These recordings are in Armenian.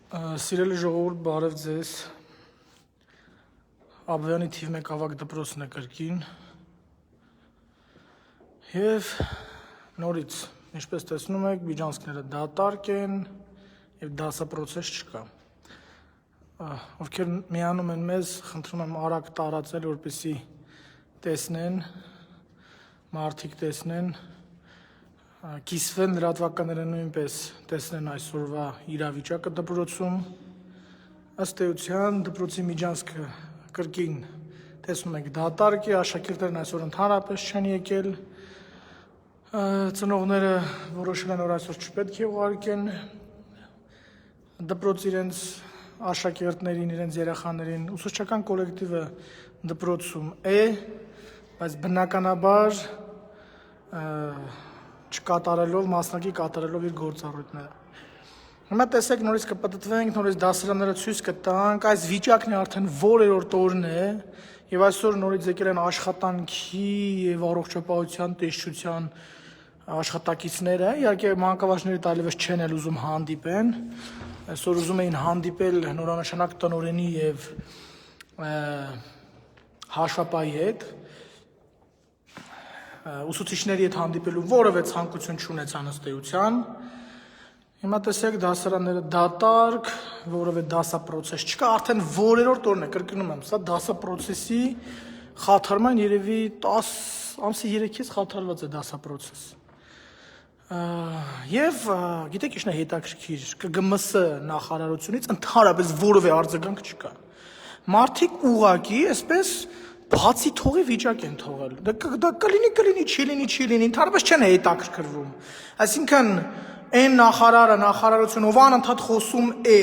Սիրելի ժողովուրդ, բարև ձեզ։ Աբովյանի թիվ 1 ավագ դպրոցն է կրկին։ Եվ նորից, ինչպես տեսնում եք, միջանցքները դատարկ են եւ դասապրոցես չկա։ Ովքեր միանում են մեզ, խնդրում եմ արագ տարածել, որպեսզի տեսնեն, մարդիկ տեսնեն, կիսվեն լրատվականները նույնպես տեսնեն այսօրվա իրավիճակը դպրոցում։ Ըստ էության դպրոցի միջանցքը կրկին տեսնում եք դատարկ է, աշակերտներն այսօր ընդհանրապես չեն եկել, ծնողները որոշել են, որ այսօր չպետք է ուղարկեն դպրոց իրենց աշակերտներին, իրենց երեխաներին, ուսուցչական կոլեկտիվը դպրոցում է, բայց բնականաբար չկատարելով, մասնակի կատարելով իր գործառույթները։ Հիմա տեսեք, նորից կպտտվենք, նորից դասարանները ցույց կտանք, այս վիճակն է արդեն որերորդ օրն է, եւ այսօր նորից եկել են աշխատանքի եւ առողջապահության տեսչության աշխատակիցները, իհարկե մանկավարժները այլևս չեն էլ ուզում հանդիպեն, այսօր ուզում էին հանդիպել նորանշանակ տնօրենի եւ հաշվապահի հետ, ուսուցիչների հետ հանդիպելու որևէ ցանկություն չունեցան ըստ էության։ Հիմա տեսեք դասարանները դատարկ, որևէ դասապրոցես չկա, արդեն որերորդ օրն է, կրկնում եմ, սա դասապրոցեսի խաթարման երևի 10 ամսի 3-ից խաթարված է դասապրոցես։ Եվ գիտեք ինչն է հետաքրքիր, ԿԳՄՍ նախարարությունից ընդհանրապես որևէ արձագանք չկա։ Մարդիկ ուղղակի այսպես բացի թողի վիճակ են թողել։ Դա կլինի, չի լինի, ընդհանրապես չեն հետաքրքրվում։ Այսինքն այն նախարարությունը, ով անընդհատ խոսում է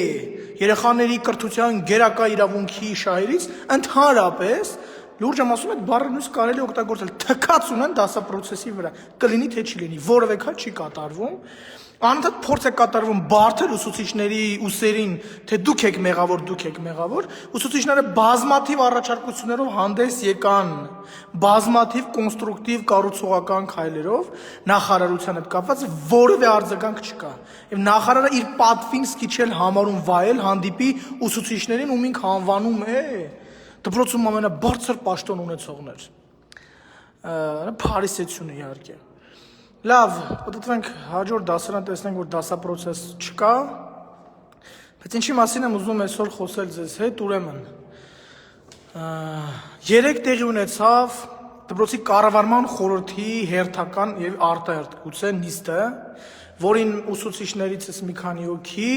երեխաների կրթության գերակա իրավունքի շահերից, ընդհանրապես լուրջ եմ ասում, այդ բառը նույնիսկ կարելի է օգտագործել, թքած ունեն դասապրոցեսի վրա, կլինի թե չի լինի, որևէ քայլ չի կատարվում, անընդհատ փորձ է կատարվում բարդել ուսուցիչների ուսերին, թե դուք եք մեղավոր, ուսուցիչները բազմաթիվ առաջարկություններով հանդես եկան, բազմաթիվ կոնստրուկտիվ կառուցողական քայլերով նախարարության հետ կապված որևէ արձագանք չկա։ Եվ նախարարը իր պատվին սկիչել համարում վայել հանդիպի ուսուցիչներին, ում ինքը անվանում է դպրոցում ամենաբարձր պաշտոն ունեցողներ։ Փարիսեցյուն իհարկե։ Լավ, պատտվենք հաջորդ դասարան տեսնենք, որ դասապրոցես չկա, բայց ինչի մասին եմ ուզում այսօր խոսել ձեզ հետ, ուրեմն երեք տեղի ունեցավ դպրոցի կառավարման խորհրդի հերթական եւ արտահերթ գուցե նիստը, որին ուսուցիչներիցս մի քանի հոգի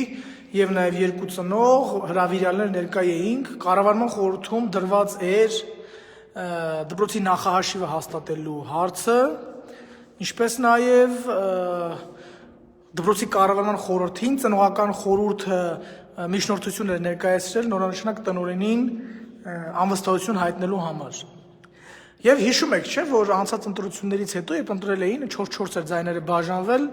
եւ նաեւ երկու ծնող հրավիրյալներ ներկա էինք, կառավարման խորհրդում դրված էր դպրոցի նախահաշիվը հաստատելու հարցը, ինչպես նաև դպրոցի կառավարման խորհրդին ծնողական խորհուրդը միջնորդություն էր ներկայացրել նորանշանակ տնօրենին անվստահություն հայտնելու համար։ Եվ հիշում եք, չէ՞, որ անցած ընտրություններից հետո, երբ ընտրել էին 4-4 ձայները բաժանվել,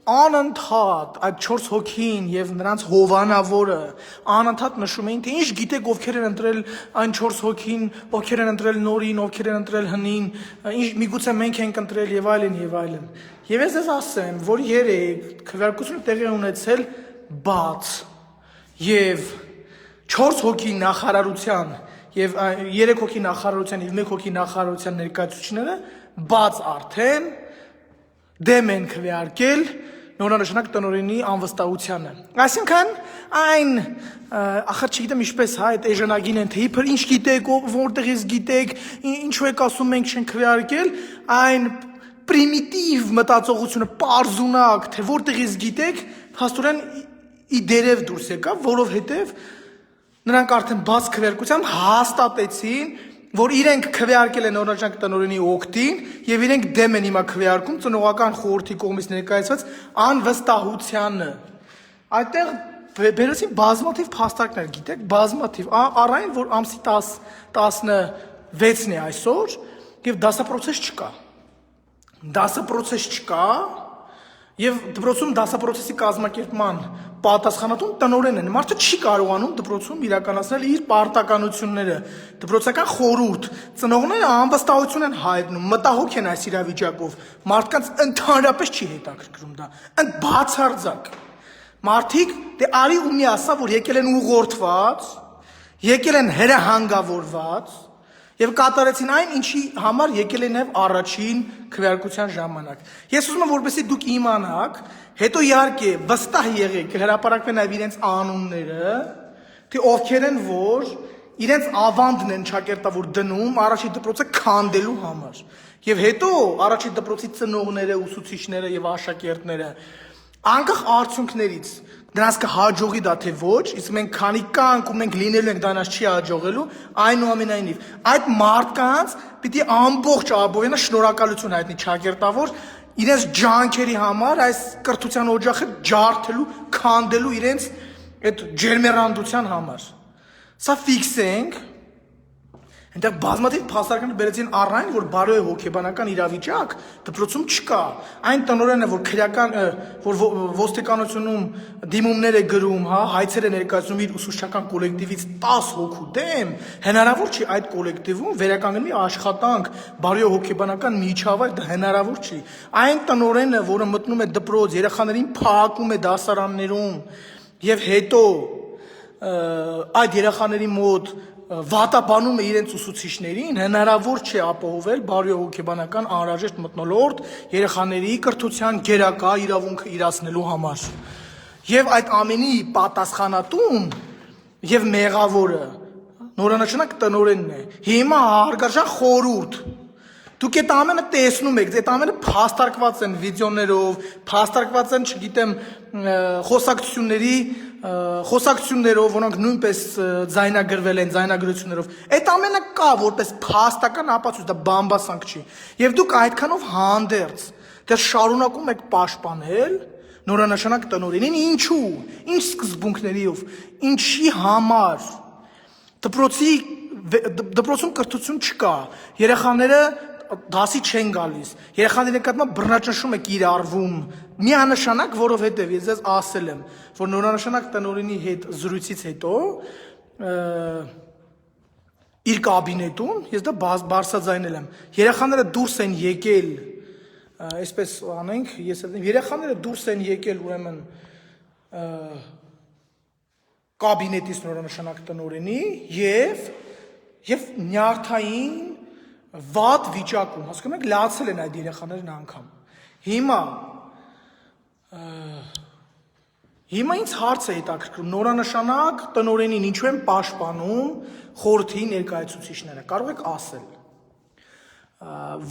անընդհատ այդ 4 հոգին եւ նրանց հովանավորը անընդհատ նշում էին, թե ինչ գիտեք ովքեր են ընտրել այն 4 հոգին, ովքեր են ընտրել նորին, ովքեր են ընտրել հնին, ինչ միգուցե մենք ենք ընտրել եւ այլն եւ այլն։ Եվ ես ձեզ ասեմ, որ երեք քվեարկությունը տեղի ունեցել բաց եւ 4 հոգի նախարարության եւ 3 հոգի նախարարության եւ 1 հոգի նախարարության ներկայացուցիչները բաց արդեն դեմ են քվեարկել նորանշանակ տնօրենի անվստահությանը։ Այսինքն այն ախր չգիտեմ ինչպես այդ էժանագին են թե իբր ինչ գիտեք, որտեղից գիտեք, ինչու եք ասում մենք չենք քվեարկել, այն պրիմիտիվ մտածողությունը պարզունակ, թե որտեղից գիտեք, փաստորեն իդերև դուրս եկավ, որովհետև նրանք արդեն բաց քվեարկությամբ հաստատեցին, որ իրենք քվեարկել են նորանշանակ տնօրենի օգտին եւ իրենք դեմ են հիմա քվեարկում ծնողական խորհրդի կողմից ներկայացված անվստահությանը։ Այդտեղ բերեցին բազմաթիվ փաստարկներ, գիտեք, բազմաթիվ, առայն որ ամսի 16-ն է այսօր եւ դասապրոցես չկա։ Դասապրոցես չկա եւ դպրոցում դասապրոցեսի կազմակերպման պատասխանատուն տնօրենն է։ Մարդը չի կարողանում դպրոցում իրականացնել իր պարտականությունները։ Դպրոցական խորհուրդ, ծնողները անվստահություն են հայտնում, մտահոգ են այս իրավիճակով։ Մարդկանց ընդհանրապես չի հետաքրքրում դա։ Բացարձակ։ Մարդիկ դե արի ու մի ասա, որ եկել են ուղղորդված, եկել են հրահանգավորված եւ կատարեցին այն, ինչի համար եկել են նաեւ առաջին քվեարկության ժամանակ։ Ես ուզում եմ, որպեսզի դուք իմանաք, հետո իհարկե վստահ եղեք, հրապարակվեն նաեւ իրենց անունները, թե ովքեր են, որ իրենց ավանդն են ճակերտավոր դնում առաջի դպրոցը քանդելու համար։ Եվ հետո առաջի դպրոցի ծնողները, ուսուցիչները եւ աշակերտները անկախ արդյունքներից դրանց կհաջողի դա թե ոչ, իսկ մենք քանի կանք ու մենք լինելու ենք դրանց չի հաջողելու, այնուամենայնիվ այդ մարդկանց պիտի ամբողջ ապովենը շնորհակալություն հայտնի ճակերտավոր իրենց ջանքերի համար այս կրթության օջախը ջարդելու, քանդելու իրենց այդ ջերմեռանդության համար։ Սա ֆիքսենք Այնտեղ բազմաթիվ փաստարկներ բերեցին առայն, որ բարոյ հոգեբանական իրավիճակ դպրոցում չկա։ Այն տնօրենը, որ քրեական, որ ոստիկանությունում դիմումներ է գրում, հա, հայցեր է ներկայացնում իր ուսուցչական կոլեկտիվից 10 հոգու դեմ, հնարավոր չի այդ կոլեկտիվում վերականգնի աշխատանք, բարոյ հոգեբանական միջավայր, դա հնարավոր չի։ Այն տնօրենը, որը մտնում է դպրոց, երեխաներին փակում է դասարաններում եւ հետո այդ երեխաների մոտ վատաբանում է իրենց ուսուցիչներին, հնարավոր չէ ապահովել բարոյ հոգեբանական անհրաժեշտ մթնոլորտ երեխաների կրթության գերակա իրավունքը իրացնելու համար։ Եվ այդ ամենի պատասխանատուն եւ մեղավորը նորանշանակ տնօրենն է։ Հիմա հարգարժան խորհուրդ Դուք այդ ամենը տեսնում եք, այդ ամենը փաստարկված են վիդեոներով, փաստարկված են, չգիտեմ, խոսակցություններով, որոնք նույնպես ձայնագրվել են, ձայնագրություններով։ Այդ ամենը կա որպես փաստական ապացույց, դա բամբասանք չի։ Եվ դուք այդքանով հանդերձ դեռ շարունակում եք պաշտպանել նորանշանակ տնօրենին, ինչու, ինչ սկզբունքներիով, ինչի համար դպրոցում կրթություն չկա, երեխաները դասի չեն գալիս, երեխաների նկատմամբ բռնաճնշում է կիրառվում, միանշանակ, որովհետև ես ձեզ ասել եմ, որ նորանշանակ տնօրենի հետ զրույցից հետո իր կաբինետում, ես դա բարձրաձայնել եմ, երեխաները դուրս են եկել, այսպես անենք, երեխաները դուրս են եկել ուրեմն կաբինետից նորանշանակ տնօրենի եւ նյարդային վատ վիճակում, հասկանում եք, լացել են այդ երեխաներն անգամ։ Հիմա ինձ հարց է հետաքրքրում, նորանշանակ տնօրենին ինչու են պաշտպանում խորհրդի ներկայացուցիչները, կարող եք ասել։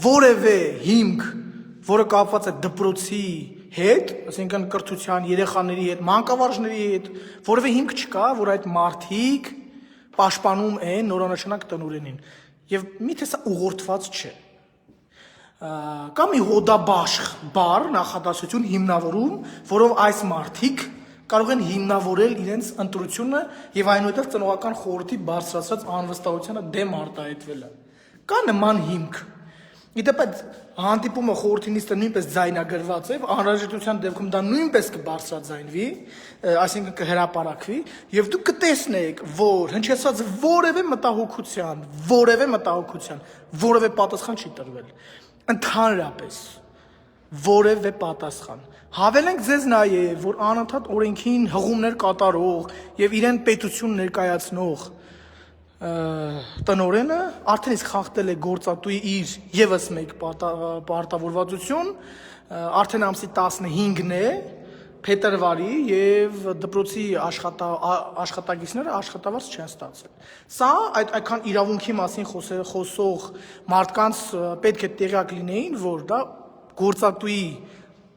Որևէ հիմք, որը կապված է դպրոցի հետ, ասենքն կրթության, երեխաների հետ, մանկավարժների հետ, որևէ հիմք չկա, որ այդ մարդիկ պաշտպանում են նորանշանակ տնօրենին։ Եվ միթե սա ուղղորդված չէ։ Կա մի հոդաբաշխ բառ նախադասություն հիմնավորում, որով այս մարդիկ կարող են հիմնավորել իրենց ընտրությունը եւ այնուհետև ծնողական խորհրդի բարձրացած անվստահությանը դեմ արտահայտվելը։ Կա նման հիմք։ Իդեպ այդ հանդիպումը խորհրդի նիստը նույնպես ձայնագրված է, անհրաժեշտության դեպքում դա նույնպես կբարձրաձայնվի, այսինքն կհրապարակվի, եւ դուք կտեսնեք, որ հնչեցած որևէ մտահոգության, որևէ պատասխան չի տրվել։ Ընդհանրապես որևէ պատասխան։ Հավելենք ձեզ նաեւ, որ անընդհատ օրենքին հղումներ կատարող եւ իրեն պետություն ներկայացնող տնօրենը արդեն իսկ խախտել է գործատուի իր եւս մեկ պարտավորվածություն, արդեն ամսի 15-ն է փետրվարի եւ դպրոցի աշխատակիցները աշխատավարձ չեն ստացել։ Սա այդքան իրավունքի մասին խոսող մարդկանց պետք է տեղյակ լինեին, որ դա գործատուի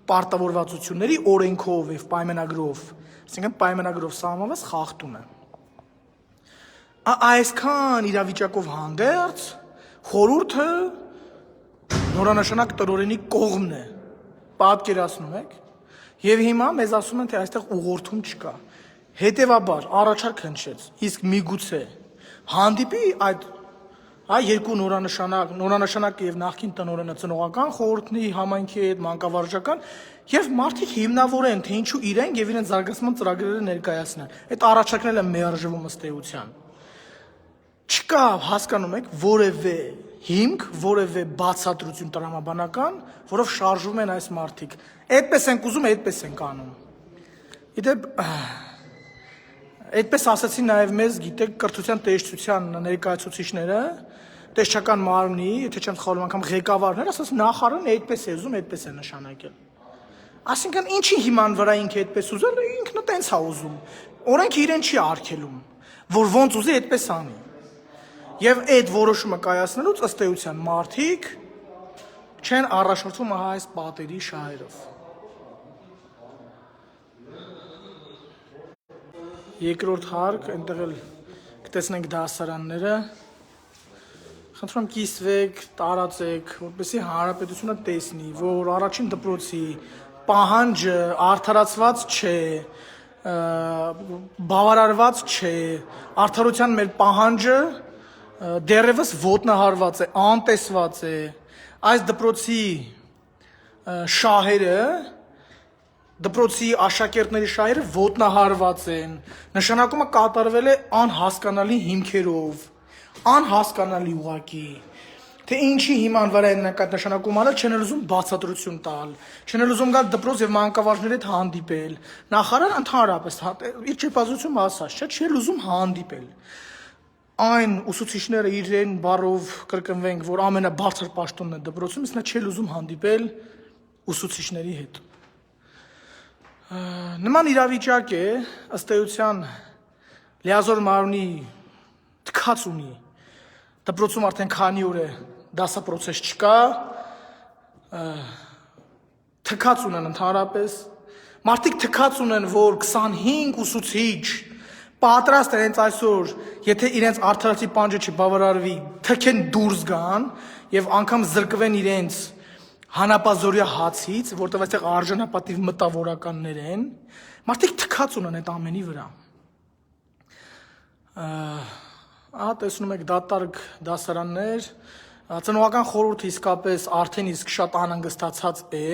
պարտավորվածությունների օրենքով եւ պայմանագրով, այսինքն պայմանագրով սահմանված խախտում է։ Այսքան իրավիճակով հանդերձ խորհուրդը նորանշանակ տնօրենի կողմն է, պատկերացնում եք, եւ հիմա մեզ ասում են, թե այստեղ ուղղորդում չկա։ Հետևաբար առաջարկ հնչեց, իսկ միգուցե հանդիպի այդ երկու նորանշանակ եւ նախկին տնօրենը ծնողական խորհրդի համայնքի հետ մանկավարժական եւ մարդիկ հիմնավորեն, թե ինչու իրենք եւ իրենց զարգացման ծրագրերը ներկայացնեն։ Այդ առաջարկներն են մերժվում ըստ էության։ Չկա, հասկանում եք, որևէ հիմք, որևէ բացատրություն տրամաբանական, որով շարժվում են այս մարդիկ։ Այդպես ենք ուզում, այդպես ենք անում։ Գիտեք, այդպես ասացին նաև մեզ, գիտեք, կրթության տեսչության ներկայացուցիչները, տեսչական մարմնի, եթե չեմ սխալվում, անգամ ղեկավարներ, ասած նախարարն այդպես է ուզում, այդպես է նշանակել։ Այսինքն ինչի հիման վրա ինքը այդպես ուզել, ինքն տենց է ուզում։ Օրենքը իրեն չի արգելում, որ ոնց ուզի այդպես անի։ Եվ այդ որոշումը կայացնելուց ըստ էության մարդիկ չեն առաջնորդվում ահա այս պատերի շահերով։ Երկրորդ հարկ, այնտեղ էլ կտեսնենք դասարանները, խնդրում եմ կիսվեք, տարածեք, որպեսզի հանրապետությունը տեսնի, որ առաջին դպրոցի պահանջը արդարացված չէ, բավարարված չէ, արդարության մեր պահանջը դեռևս ոտնահարված է, անտեսված է, այս դպրոցի շահերը, դպրոցի աշակերտների շահերը ոտնահարված են, նշանակումը կատարվել է անհասկանալի հիմքերով, անհասկանալի ուղղակի, թե ինչի հիման վրա են այդ նշանակում անել, չեն ուզում բացատրություն տալ, չեն ուզում գալ դպրոց եւ մանկավարժների հետ հանդիպել, նախարար ընդհանրապես իր ճեպազություն ասած, չէ, չի ուզում հանդիպել, այն ուսուցիչները իրեն բառով կրկնվենք, որ ամենաբարձր պաշտոնն է դպրոցում, իսկ նա չի ուզում հանդիպել ուսուցիչների հետ։ Նման իրավիճակ է, ըստ էության լիազոր մարմնի թքած ունի, դպրոցում արդեն քանի օր է դասապրոցես չկա, թքած ունեն ընդհանրապես, մարդիկ թքած ունեն, որ 25 ուսուցիչ պատրաստ են հենց այսօր, եթե իրենց արդարացի պանջը չբավարարվի, թքեն դուրս գան եւ անգամ զրկվեն իրենց հանապազորյա հացից, որտեղ այստեղ արժանապատիվ մտավորականներ են, մարդիկ թքած ունեն այդ ամենի վրա։ Ահա տեսնում եք դատարկ դասարաններ, ծնողական խորհուրդը իսկապես արդեն իսկ շատ անհանգստացած է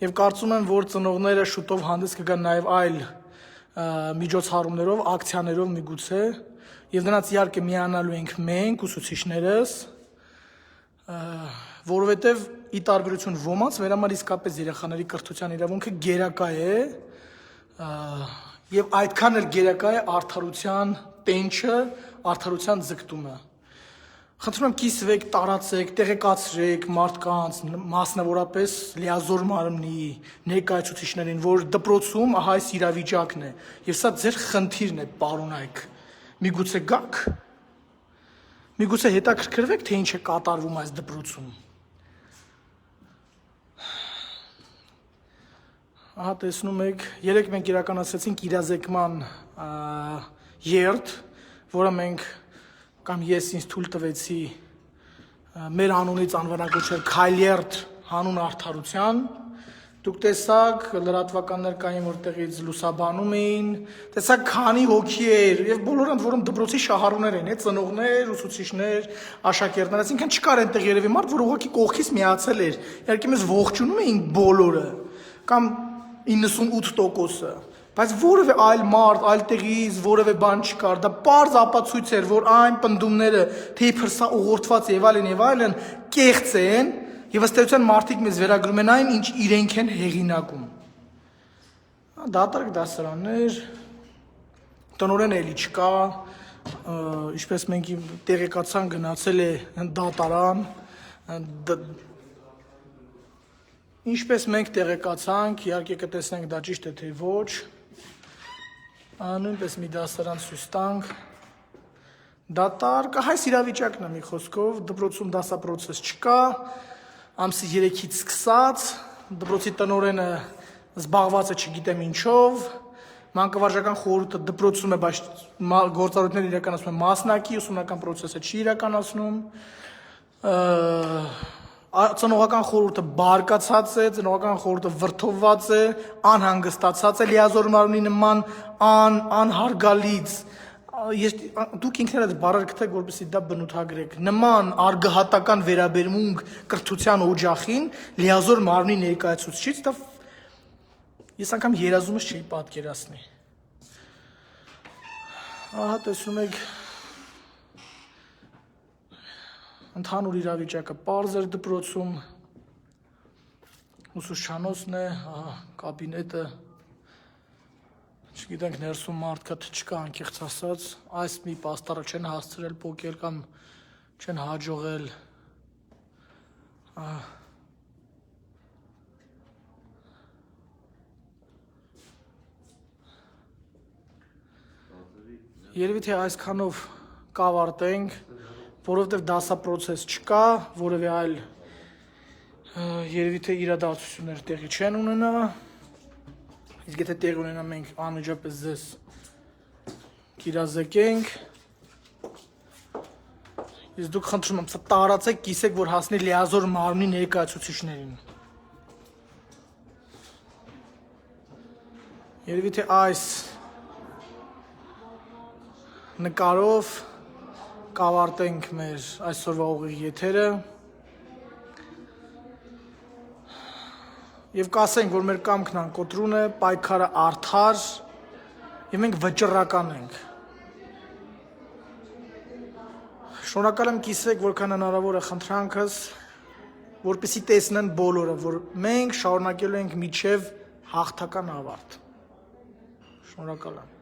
եւ կարծում եմ, որ ծնողները շուտով հանդես կգան նաեւ այլ միջոցառումներով, ակցիաներով միգուցե եւ նրանց իհարկե միանալու ենք մենք ուսուցիչներս, որովհետեւ ի տարբերություն ոմանց մեր համար իսկապես երեխաների կրթության իրավունքը գերակա է եւ այդքան էլ գերակա է արդարության տենչը, արդարության ձգտումը։ Խնդրում եմ կիսվեք, տարածեք, տեղեկացրեք մարդկանց, մասնավորապես լիազոր մարմնի ներկայացուցիչներին, որ դպրոցում ահա այս իրավիճակն է եւ սա ձեր խնդիրն է, պարոնայք։ Միգուցե գաք, միգուցե հետաքրքրվեք, թե ինչ է կատարվում այս դպրոցում։ Ահա տեսնում եք, երեք մենք իրականացրեցինք իրազեկման երթ, որը մենք կամ ես ինձ թույլ տվեցի մեր անունից անվանակոչել Քայլերթ հանուն արդարության, դուք տեսաք, լրատվականներ կային, որտեղից լուսաբանում էին, տեսաք քանի հոգի էր եւ բոլորը որոնք դպրոցի շահառուներ են, ծնողներ, ուսուցիչներ, աշակերտներ, այսինքն չկար այնտեղ երևի մարդ, որ ուղղակի կողքից միացել էր, իհարկե մեզ ողջունում էին բոլորը, կամ 98%-ը, բայց որևէ այլ մարդ, այլ տեղից որևէ բան չկար, դա պարզ ապացույց էր, որ այն պնդումները, թե իբր սա ուղղորդված եւ այլն, կեղծ են, եւ ըստ էության մարդիկ մեզ վերագրում են այն, ինչ իրենք են հեղինակում։ Դատարկ դասարաններ, տնօրեն էլի չկա, ինչպես մենք տեղեկացան գնացել է դատարան, ինչպես մենք տեղեկացանք, իհարկե կտեսնենք դա ճիշտ է թե ոչ, նույնպես մի դասարան ցույց տանք, դատարկ, այս իրավիճակն է մի խոսքով, դպրոցում դասապրոցես չկա, ամսի 3-ից սկսած, դպրոցի տնօրենը զբաղված է չգիտեմ ինչով, մանկավարժական խորհուրդը դպրոցում է, բայց գործառույթներ իրականացնում է մասնակի, ուսումնական պրոցեսը չի իրականացնում, ծնողական խորհուրդը բարկացած է, ծնողական խորհուրդը վրդովված է, անհանգստացած է լիազոր մարմնի նման անհարգալից, դուք ինքներդ բառեր գտեք, որպեսզի դա բնութագրեք, նման արգահատական վերաբերմունք կրթության օջախին լիազոր մարմնի ներկայացուցիչից, դա ես անգամ երազումս չէի պատկերացնի։ Ահա տեսնում եք ընդհանուր իրավիճակը պարզ էր դպրոցում, ուսուցչանոցն է, կաբինետը, Չգիտենք ներսում մարդկա թե չկա անկեղծ ասած, այս մի պաստառը չեն հասցրել փոկել կամ չեն հաջողել Երևի թե այսքանով կավարտենք, որովհետև դասապրոցես չկա, որևէ այլ երևի թե իրադարձություններ տեղի չեն ունենա, իսկ եթե տեղի ունենա մենք անմիջապես ձեզ կիրազեկենք, իսկ դուք խնդրում եմ տարածեք, կիսեք, որ հասնի լիազոր մարմնի ներկայացուցիչներին։ Երևի թե այս նկարով կավարտենք մեր այսօրվա ուղիղ եթերը եւ կասենք, որ մեր կամքն անկոտրուն է, պայքարը արդար եւ մենք վճռական ենք։ Շնորհակալ եմ կիսեք, որքան հնարավոր է խնդրանքս, որպեսզի տեսնեն բոլորը, որ մենք շարունակելու ենք մինչև հաղթական ավարտ։ Շնորհակալ եմ։